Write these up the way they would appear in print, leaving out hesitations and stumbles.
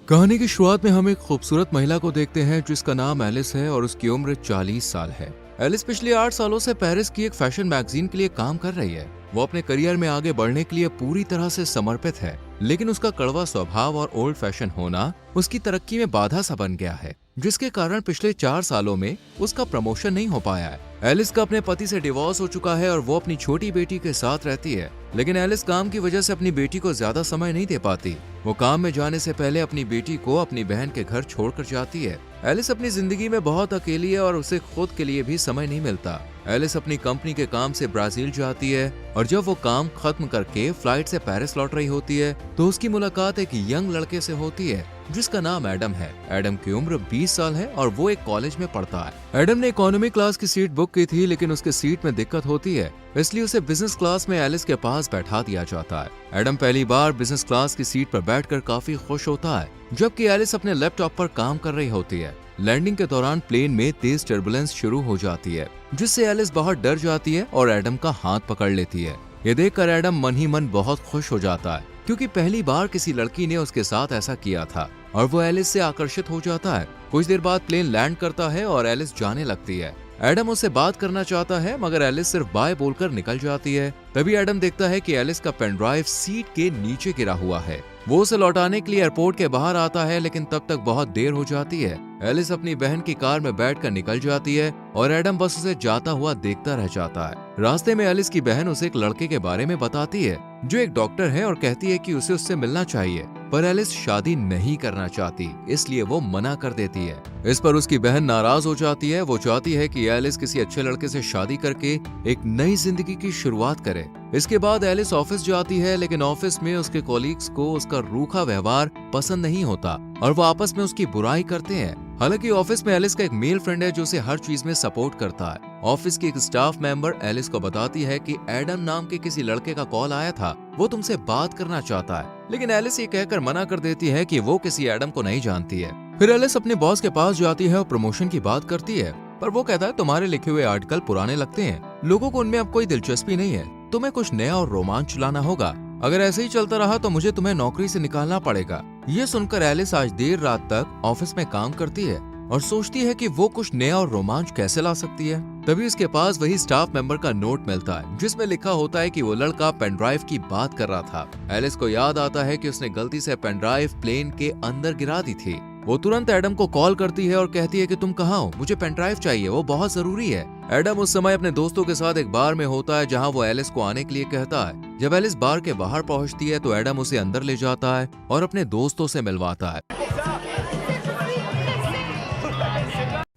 कहानी की शुरुआत में हम एक खूबसूरत महिला को देखते हैं जिसका नाम एलिस है और उसकी उम्र 40 साल है। एलिस पिछले 8 सालों से पेरिस की एक फैशन मैगजीन के लिए काम कर रही है। वो अपने करियर में आगे बढ़ने के लिए पूरी तरह से समर्पित है, लेकिन उसका कड़वा स्वभाव और ओल्ड फैशन होना उसकी तरक्की में बाधा सा बन गया है, जिसके कारण पिछले 4 सालों में उसका प्रमोशन नहीं हो पाया है। एलिस का अपने पति से डिवोर्स हो चुका है और वो अपनी छोटी बेटी के साथ रहती है, लेकिन एलिस काम की वजह से अपनी बेटी को ज्यादा समय नहीं दे पाती। वो काम में जाने से पहले अपनी बेटी को अपनी बहन के घर छोड़कर जाती है। एलिस अपनी जिंदगी में बहुत अकेली है और उसे खुद के लिए भी समय नहीं मिलता। एलिस अपनी कंपनी के काम से ब्राजील जाती है और जब वो काम खत्म करके फ्लाइट से पेरिस लौट रही होती है तो उसकी मुलाकात एक यंग लड़के से होती है जिसका नाम एडम है। एडम की उम्र 20 साल है और वो एक कॉलेज में पढ़ता है। एडम ने इकोनॉमी क्लास की सीट बुक की थी, लेकिन उसके सीट में दिक्कत होती है, इसलिए उसे बिजनेस क्लास में एलिस के पास बैठा दिया जाता है। एडम पहली बार बिजनेस क्लास की सीट पर बैठकर काफी खुश होता है, जबकि एलिस अपने लैपटॉप पर काम कर रही होती है। लैंडिंग के दौरान प्लेन में तेज टर्बुलेंस शुरू हो जाती है, जिससे एलिस बहुत डर जाती है और एडम का हाथ पकड़ लेती है। ये देखकर एडम मन ही मन बहुत खुश हो जाता है, क्योंकि पहली बार किसी लड़की ने उसके साथ ऐसा किया था और वो एलिस से आकर्षित हो जाता है। कुछ देर बाद प्लेन लैंड करता है और एलिस जाने लगती है। एडम उससे बात करना चाहता है, मगर एलिस सिर्फ बाय बोलकर निकल जाती है। तभी एडम देखता है कि एलिस का पेन ड्राइव सीट के नीचे गिरा हुआ है। वो उसे लौटाने के लिए एयरपोर्ट के बाहर आता है, लेकिन तब तक बहुत देर हो जाती है। एलिस अपनी बहन की कार में बैठकर निकल जाती है और एडम बस उसे जाता हुआ देखता रह जाता है। रास्ते में एलिस की बहन उसे एक लड़के के बारे में बताती है जो एक डॉक्टर है और कहती है कि उसे उससे मिलना चाहिए, पर एलिस शादी नहीं करना चाहती, इसलिए वो मना कर देती है। इस पर उसकी बहन नाराज हो जाती है। वो चाहती है कि एलिस किसी अच्छे लड़के से शादी करके एक नई जिंदगी की शुरुआत करे। इसके बाद एलिस ऑफिस जाती है, लेकिन ऑफिस में उसके कॉलीग्स को उसका रूखा व्यवहार पसंद नहीं होता और वो आपस में उसकी बुराई करते हैं। हालांकि ऑफिस में एलिस का एक मेल फ्रेंड है जो उसे हर चीज में सपोर्ट करता है। ऑफिस की एक स्टाफ मेंबर एलिस को बताती है कि एडम नाम के किसी लड़के का कॉल आया था, वो तुमसे बात करना चाहता है, लेकिन एलिस ये कहकर मना कर देती है कि वो किसी एडम को नहीं जानती है। फिर एलिस अपने बॉस के पास जाती है और प्रमोशन की बात करती है, पर वो कहता है तुम्हारे लिखे हुए आर्टिकल पुराने लगते हैं, लोगों को उनमें अब कोई दिलचस्पी नहीं है, तुम्हें कुछ नया और रोमांच लाना होगा। अगर ऐसे ही चलता रहा तो मुझे तुम्हें नौकरी से निकालना पड़ेगा। ये सुनकर एलिस आज देर रात तक ऑफिस में काम करती है और सोचती है कि वो कुछ नया और रोमांच कैसे ला सकती है। तभी उसके पास वही स्टाफ मेंबर का नोट मिलता है जिसमें लिखा होता है कि वो लड़का पेन ड्राइव की बात कर रहा था। एलिस को याद आता है कि उसने गलती से पेन ड्राइव प्लेन के अंदर गिरा दी थी। वो तुरंत एडम को कॉल करती है और कहती है कि तुम कहाँ हो, मुझे पेन ड्राइव चाहिए, वो बहुत जरूरी है। एडम उस समय अपने दोस्तों के साथ एक बार में होता है जहाँ वो एलिस को आने के लिए कहता है। जब एलिस बार के बाहर पहुँचती है तो एडम उसे अंदर ले जाता है और अपने दोस्तों से मिलवाता है।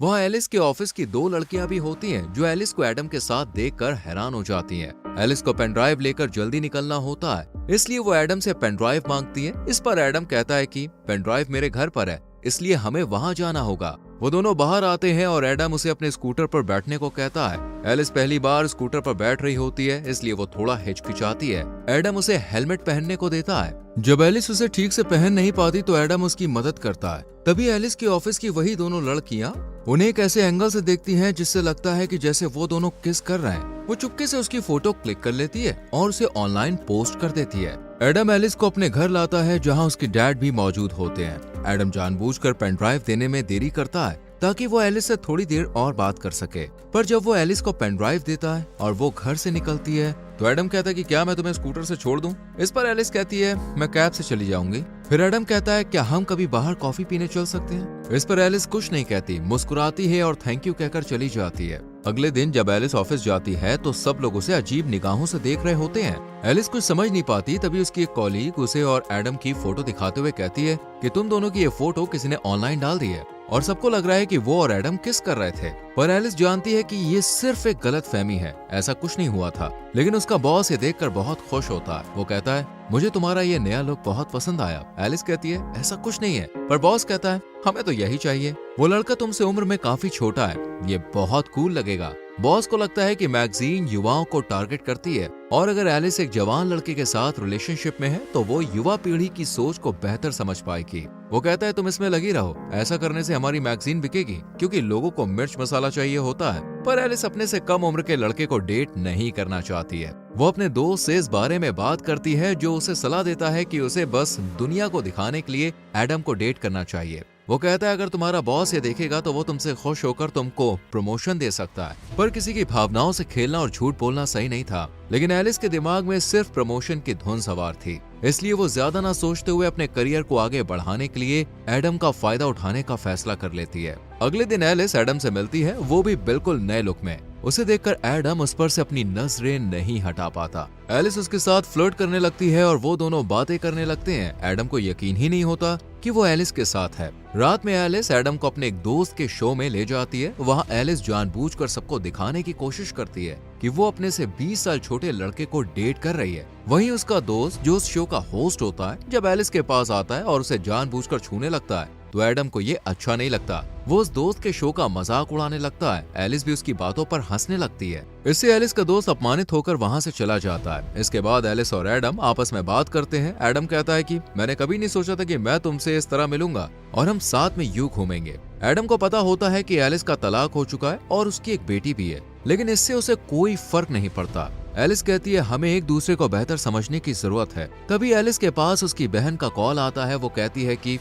वहाँ एलिस के ऑफिस की 2 लड़कियां भी होती हैं जो एलिस को एडम के साथ देखकर हैरान हो जाती हैं। एलिस को पेन ड्राइव लेकर जल्दी निकलना होता है, इसलिए वो एडम से पेन ड्राइव मांगती है। इस पर एडम कहता है कि पेन ड्राइव मेरे घर पर है, इसलिए हमें वहाँ जाना होगा। वो दोनों बाहर आते हैं और एडम उसे अपने स्कूटर पर बैठने को कहता है। एलिस पहली बार स्कूटर पर बैठ रही होती है, इसलिए वो थोड़ा हिचकिचाती है। एडम उसे हेलमेट पहनने को देता है। जब एलिस उसे ठीक से पहन नहीं पाती तो एडम उसकी मदद करता है। तभी एलिस की ऑफिस की वही दोनों लड़कियां उन्हें एक ऐसे एंगल से देखती हैं जिससे लगता है कि जैसे वो दोनों किस कर रहे हैं। वो चुपके से उसकी फोटो क्लिक कर लेती है और उसे ऑनलाइन पोस्ट कर देती है। एडम एलिस को अपने घर लाता है जहां उसके डैड भी मौजूद होते हैं। एडम जानबूझकर पेन ड्राइव देने में देरी करता है ताकि वो एलिस से थोड़ी देर और बात कर सके, पर जब वो एलिस को पेन ड्राइव देता है और वो घर से निकलती है तो एडम कहता है कि क्या मैं तुम्हें स्कूटर से छोड़ दूं? इस पर एलिस कहती है मैं कैब से चली जाऊंगी। फिर एडम कहता है क्या हम कभी बाहर कॉफी पीने चल सकते हैं? इस पर एलिस कुछ नहीं कहती, मुस्कुराती है और थैंक यू कहकर चली जाती है। अगले दिन जब एलिस ऑफिस जाती है तो सब लोग उसे अजीब निगाहों से देख रहे होते हैं। एलिस कुछ समझ नहीं पाती, तभी उसकी एक कॉलीग उसे और एडम की फोटो दिखाते हुए कहती है कि तुम दोनों की ये फोटो किसी ने ऑनलाइन डाल दी है और सबको लग रहा है कि वो और एडम किस कर रहे थे। पर एलिस जानती है कि ये सिर्फ एक गलतफहमी है, ऐसा कुछ नहीं हुआ था। लेकिन उसका बॉस ये देखकर बहुत खुश होता है। वो कहता है मुझे तुम्हारा ये नया लुक बहुत पसंद आया। एलिस कहती है ऐसा कुछ नहीं है, पर बॉस कहता है हमें तो यही चाहिए। वो लड़का तुमसे उम्र में काफी छोटा है, ये बहुत कूल लगेगा। बॉस को लगता है कि मैगजीन युवाओं को टारगेट करती है और अगर एलिस एक जवान लड़के के साथ रिलेशनशिप में है तो वो युवा पीढ़ी की सोच को बेहतर समझ पाएगी। वो कहता है तुम इसमें लगी रहो, ऐसा करने से हमारी मैगजीन बिकेगी क्योंकि लोगों को मिर्च मसाला चाहिए होता है। पर एलिस अपने से कम उम्र के लड़के को डेट नहीं करना चाहती है। वो अपने दोस्त से इस बारे में बात करती है जो उसे सलाह देता है कि उसे बस दुनिया को दिखाने के लिए एडम को डेट करना चाहिए। वो कहता है अगर तुम्हारा बॉस ये देखेगा तो वो तुमसे खुश होकर तुमको प्रमोशन दे सकता है। पर किसी की भावनाओं से खेलना और झूठ बोलना सही नहीं था, लेकिन एलिस के दिमाग में सिर्फ प्रमोशन की धुन सवार थी। इसलिए वो ज्यादा ना सोचते हुए अपने करियर को आगे बढ़ाने के लिए एडम का फायदा उठाने का फैसला कर लेती है। अगले दिन एलिस एडम से मिलती है, वो भी बिल्कुल नए लुक में। उसे देखकर एडम उस पर से अपनी नजरें नहीं हटा पाता। एलिस उसके साथ फ्लर्ट करने लगती है और वो दोनों बातें करने लगते हैं। एडम को यकीन ही नहीं होता कि वो एलिस के साथ है। रात में एलिस एडम को अपने एक दोस्त के शो में ले जाती है। वहाँ एलिस जानबूझकर सबको दिखाने की कोशिश करती है कि वो अपने से 20 साल छोटे लड़के को डेट कर रही है। वहीं उसका दोस्त जो उस शो का होस्ट होता है, जब एलिस के पास आता है और उसे जानबूझकर छूने लगता है तो एडम को ये अच्छा नहीं लगता। वो उस दोस्त के शो का मजाक उड़ाने लगता है। एलिस भी उसकी बातों पर हंसने लगती है। इससे एलिस का दोस्त अपमानित होकर वहाँ से चला जाता है। इसके बाद एलिस और एडम आपस में बात करते हैं। एडम कहता है कि मैंने कभी नहीं सोचा था कि मैं तुमसे इस तरह मिलूंगा और हम साथ में यूं घूमेंगे। एडम को पता होता है कि एलिस का तलाक हो चुका है और उसकी एक बेटी भी है, लेकिन इससे उसे कोई फर्क नहीं पड़ता। एलिस कहती है हमें एक दूसरे को बेहतर समझने की जरूरत है। तभी एलिस के पास उसकी बहन का कॉल आता है। वो कहती है कि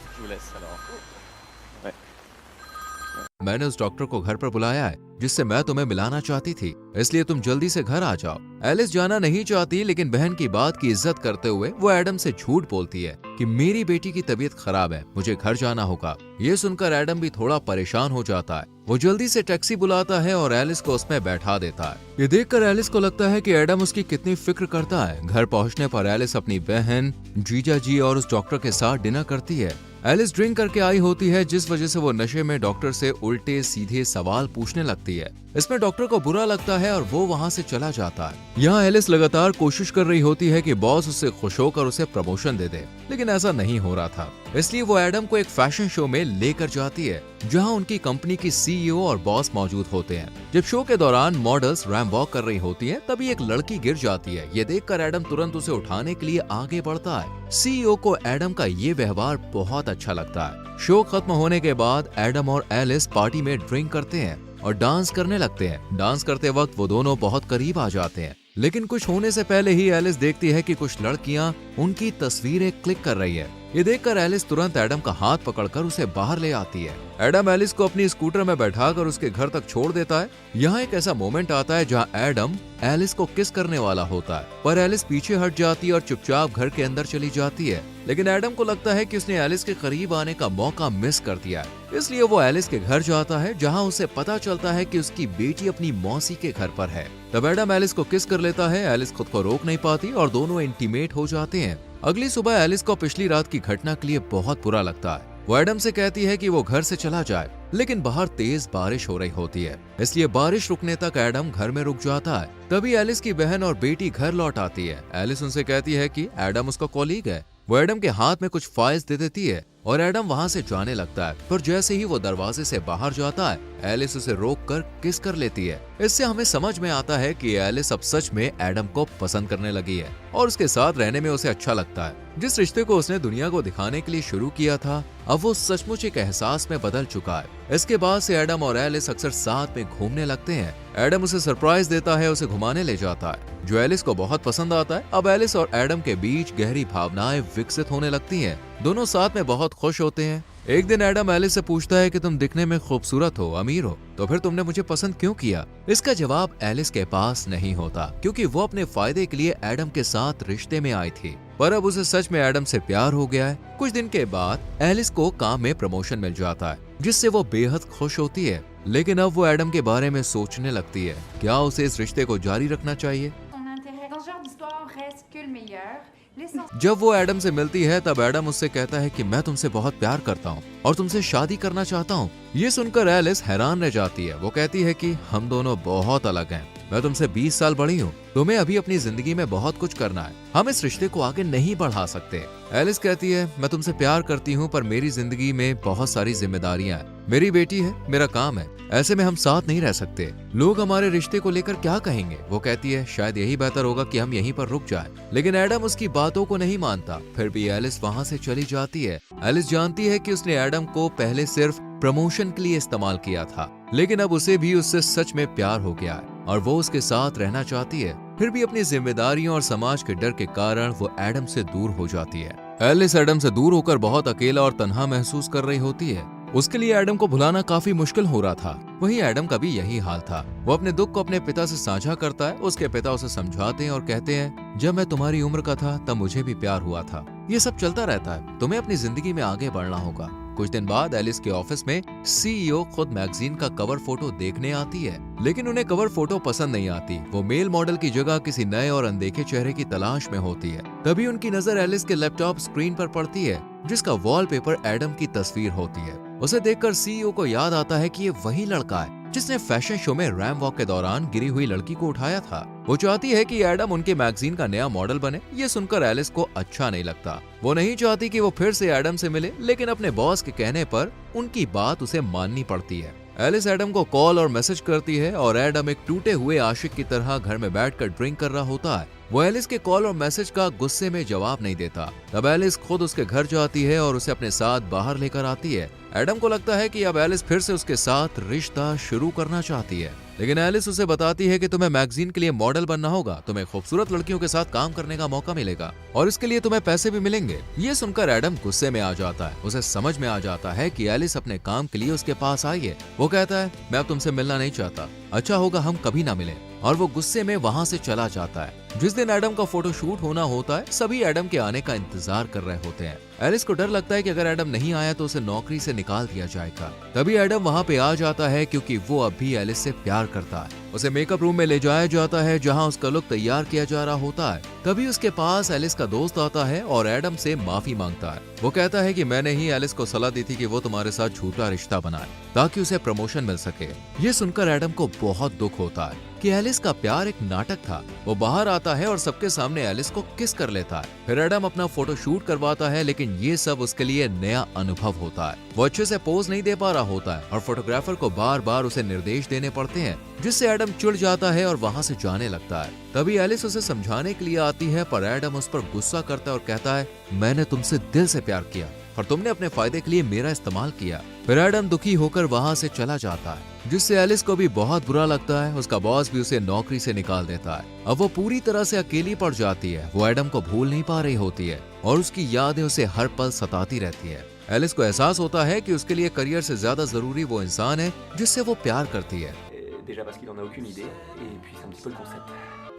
मैंने उस डॉक्टर को घर पर बुलाया है जिससे मैं तुम्हें मिलाना चाहती थी, इसलिए तुम जल्दी से घर आ जाओ। एलिस जाना नहीं चाहती, लेकिन बहन की बात की इज्जत करते हुए वो एडम से झूठ बोलती है कि मेरी बेटी की तबीयत खराब है, मुझे घर जाना होगा। ये सुनकर एडम भी थोड़ा परेशान हो जाता है। वो जल्दी से टैक्सी बुलाता है और एलिस को उसमें बैठा देता है। ये देखकर एलिस को लगता है कि एडम उसकी कितनी फिक्र करता है। घर पहुंचने पर एलिस अपनी बहन, जीजा जी और उस डॉक्टर के साथ डिनर करती है। एलिस ड्रिंक करके आई होती है, जिस वजह से वो नशे में डॉक्टर से उल्टे सीधे सवाल पूछने लगती है। इसमें डॉक्टर को बुरा लगता है और वो वहाँ से चला जाता है। यहाँ एलिस लगातार कोशिश कर रही होती है कि बॉस उससे खुश होकर उसे प्रमोशन दे दे, लेकिन ऐसा नहीं हो रहा था। इसलिए वो एडम को एक फैशन शो में लेकर जाती है जहाँ उनकी कंपनी की सीईओ और बॉस मौजूद होते हैं। जब शो के दौरान मॉडल्स रैंप वॉक कर रही होती हैं, तभी एक लड़की गिर जाती है। ये देखकर एडम तुरंत उसे उठाने के लिए आगे बढ़ता है। सीईओ को एडम का ये व्यवहार बहुत अच्छा लगता है। शो खत्म होने के बाद एडम और एलिस पार्टी में ड्रिंक करते हैं और डांस करने लगते हैं। डांस करते वक्त वो दोनों बहुत करीब आ जाते हैं, लेकिन कुछ होने से पहले ही एलिस देखती है कि कुछ लड़कियां उनकी तस्वीरें क्लिक कर रही है। ये देखकर एलिस तुरंत एडम का हाथ पकड़कर उसे बाहर ले आती है। एडम एलिस को अपनी स्कूटर में बैठाकर उसके घर तक छोड़ देता है। यहाँ एक ऐसा मोमेंट आता है जहाँ एडम एलिस को किस करने वाला होता है, पर एलिस पीछे हट जाती है और चुपचाप घर के अंदर चली जाती है। लेकिन एडम को लगता है कि उसने एलिस के करीब आने का मौका मिस कर दिया है, इसलिए वो एलिस के घर जाता है जहाँ उसे पता चलता है कि उसकी बेटी अपनी मौसी के घर पर है। तब एडम एलिस को किस कर लेता है। एलिस खुद को रोक नहीं पाती और दोनों इंटीमेट हो जाते हैं। अगली सुबह एलिस को पिछली रात की घटना के लिए बहुत बुरा लगता है। वो एडम से कहती है कि वो घर से चला जाए, लेकिन बाहर तेज बारिश हो रही होती है, इसलिए बारिश रुकने तक एडम घर में रुक जाता है। तभी एलिस की बहन और बेटी घर लौट आती है। एलिस उनसे कहती है कि एडम उसका कॉलीग है। वो एडम के हाथ में कुछ फाइल्स दे देती है और एडम वहाँ से जाने लगता है, पर जैसे ही वो दरवाजे से बाहर जाता है, एलिस उसे रोककर किस कर लेती है। इससे हमें समझ में आता है कि एलिस अब सच में एडम को पसंद करने लगी है और उसके साथ रहने में उसे अच्छा लगता है। जिस रिश्ते को उसने दुनिया को दिखाने के लिए शुरू किया था, अब वो सचमुच एक एहसास में बदल चुका है। इसके बाद से एडम और एलिस अक्सर साथ में घूमने लगते हैं। एडम उसे सरप्राइज देता है, उसे घुमाने ले जाता है, जो एलिस को बहुत पसंद आता है। अब एलिस और एडम के बीच गहरी भावनाएं विकसित होने लगती हैं। दोनों साथ में बहुत खुश होते हैं। एक दिन एडम एलिस से पूछता है कि तुम दिखने में खूबसूरत हो, अमीर हो, तो फिर तुमने मुझे पसंद क्यों किया? इसका जवाब एलिस के पास नहीं होता, क्योंकि वो अपने फायदे के लिए एडम के साथ रिश्ते में आई थी, पर अब उसे सच में एडम से प्यार हो गया है। कुछ दिन के बाद एलिस को काम में प्रमोशन मिल जाता है, जिससे वो बेहद खुश होती है। लेकिन अब वो एडम के बारे में सोचने लगती है, क्या उसे इस रिश्ते को जारी रखना चाहिए? जब वो एडम से मिलती है, तब एडम उससे कहता है कि मैं तुमसे बहुत प्यार करता हूँ और तुमसे शादी करना चाहता हूँ। ये सुनकर एलिस हैरान रह जाती है। वो कहती है कि हम दोनों बहुत अलग हैं। मैं तुमसे 20 साल बड़ी हूँ, तुम्हें अभी अपनी जिंदगी में बहुत कुछ करना है, हम इस रिश्ते को आगे नहीं बढ़ा सकते। एलिस कहती है, मैं तुमसे प्यार करती हूँ, पर मेरी जिंदगी में बहुत सारी जिम्मेदारियां हैं, मेरी बेटी है, मेरा काम है, ऐसे में हम साथ नहीं रह सकते। लोग हमारे रिश्ते को लेकर क्या कहेंगे? वो कहती है शायद यही बेहतर होगा कि हम यहीं पर रुक जाएं। लेकिन एडम उसकी बातों को नहीं मानता। फिर भी एलिस वहाँ से चली जाती है। एलिस जानती है कि उसने एडम को पहले सिर्फ प्रमोशन के लिए इस्तेमाल किया था, लेकिन अब उसे भी उससे सच में प्यार हो गया है और वो उसके साथ रहना चाहती है। फिर भी अपनी जिम्मेदारियों और समाज के डर के कारण वो एडम से दूर हो जाती है। एलिस एडम से दूर होकर बहुत अकेला और तन्हा महसूस कर रही होती है। उसके लिए एडम को भुलाना काफी मुश्किल हो रहा था। वहीं एडम का भी यही हाल था। वो अपने दुख को अपने पिता से साझा करता है। उसके पिता उसे समझाते हैं और कहते हैं, जब मैं तुम्हारी उम्र का था तब मुझे भी प्यार हुआ था। ये सब चलता रहता है, तुम्हें अपनी जिंदगी में आगे बढ़ना होगा। कुछ दिन बाद एलिस के ऑफिस में सीईओ खुद मैगजीन का कवर फोटो देखने आती है, लेकिन उन्हें कवर फोटो पसंद नहीं आती। वो मेल मॉडल की जगह किसी नए और अनदेखे चेहरे की तलाश में होती है। तभी उनकी नजर एलिस के लैपटॉप स्क्रीन पर पड़ती है, जिसका वॉलपेपर एडम की तस्वीर होती है। उसे देखकर सीईओ को याद आता है कि ये वही लड़का है जिसने फैशन शो में रैम वॉक के दौरान गिरी हुई लड़की को उठाया था। वो चाहती है कि एडम उनके मैगजीन का नया मॉडल बने। ये सुनकर एलिस को अच्छा नहीं लगता। वो नहीं चाहती कि वो फिर से एडम से मिले, लेकिन अपने बॉस के कहने पर उनकी बात उसे माननी पड़ती है। एलिस एडम को कॉल और मैसेज करती है और एडम एक टूटे हुए आशिक की तरह घर में बैठकर ड्रिंक कर रहा होता है। वो एलिस के कॉल और मैसेज का गुस्से में जवाब नहीं देता। तब एलिस खुद उसके घर जाती है और उसे अपने साथ बाहर लेकर आती है। एडम को लगता है कि अब एलिस फिर से उसके साथ रिश्ता शुरू करना चाहती है, लेकिन एलिस उसे बताती है कि तुम्हें मैगजीन के लिए मॉडल बनना होगा, तुम्हें खूबसूरत लड़कियों के साथ काम करने का मौका मिलेगा और इसके लिए तुम्हें पैसे भी मिलेंगे। ये सुनकर एडम गुस्से में आ जाता है। उसे समझ में आ जाता है कि एलिस अपने काम के लिए उसके पास आई है। वो कहता है, मैं अब तुमसे मिलना नहीं चाहता, अच्छा होगा हम कभी ना मिलें। और वो गुस्से में वहाँ से चला जाता है। जिस दिन एडम का फोटोशूट होना होता है, सभी एडम के आने का इंतजार कर रहे होते हैं। एलिस को डर लगता है कि अगर एडम नहीं आया तो उसे नौकरी से निकाल दिया जाएगा। तभी एडम वहाँ पे आ जाता है क्योंकि वो अब भी एलिस से प्यार करता है। उसे मेकअप रूम में ले जाया जाता है जहाँ उसका लुक तैयार किया जा रहा होता है। तभी उसके पास एलिस का दोस्त आता है और एडम से माफी मांगता है। वो कहता है कि मैंने ही एलिस को सलाह दी थी कि वो तुम्हारे साथ झूठा रिश्ता बनाए ताकि उसे प्रमोशन मिल सके। ये सुनकर एडम को बहुत दुख होता है कि एलिस का प्यार एक नाटक था। वो बाहर आता है और सबके सामने एलिस को किस कर लेता है। फिर एडम अपना फोटो शूट करवाता है, लेकिन ये सब उसके लिए नया अनुभव होता है। वो अच्छे से पोज नहीं दे पा रहा होता है और फोटोग्राफर को बार बार उसे निर्देश देने पड़ते हैं, जिससे एडम चिढ़ जाता है और वहाँ से जाने लगता है। तभी एलिस उसे समझाने के लिए आती है, पर एडम उस पर गुस्सा करता है और कहता है, मैंने तुमसे दिल से प्यार किया और तुमने अपने फायदे के लिए मेरा इस्तेमाल किया। फिर एडम दुखी होकर वहाँ से चला जाता है, जिससे एलिस को भी बहुत बुरा लगता है। उसका बॉस भी उसे नौकरी से निकाल देता है। अब वो पूरी तरह से अकेली पड़ जाती है। वो एडम को भूल नहीं पा रही होती है और उसकी यादें उसे हर पल सताती रहती है। एलिस को एहसास होता है कि उसके लिए करियर से ज्यादा जरूरी वो इंसान है जिससे वो प्यार करती है।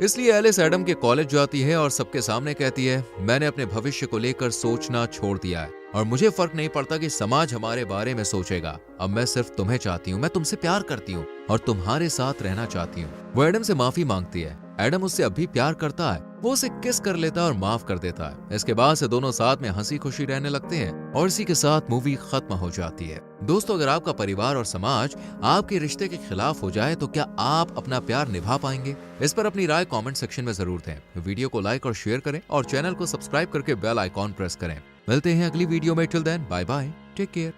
इसलिए एलिस एडम के कॉलेज जाती है और सबके सामने कहती है, मैंने अपने भविष्य को लेकर सोचना छोड़ दिया है और मुझे फर्क नहीं पड़ता कि समाज हमारे बारे में सोचेगा। अब मैं सिर्फ तुम्हें चाहती हूँ, मैं तुमसे प्यार करती हूँ और तुम्हारे साथ रहना चाहती हूँ। वो एडम से माफी मांगती है। एडम उससे अब भी प्यार करता है। वो उसे किस कर लेता है और माफ कर देता है। इसके बाद से दोनों साथ में हंसी खुशी रहने लगते हैं और इसी के साथ मूवी खत्म हो जाती है। दोस्तों, अगर आपका परिवार और समाज आपके रिश्ते के खिलाफ हो जाए तो क्या आप अपना प्यार निभा पाएंगे? इस पर अपनी राय कमेंट सेक्शन में जरूर दें। वीडियो को लाइक और शेयर करें और चैनल को सब्सक्राइब करके बेल आइकॉन प्रेस करें। मिलते हैं अगली वीडियो में। Till then, bye bye, take care.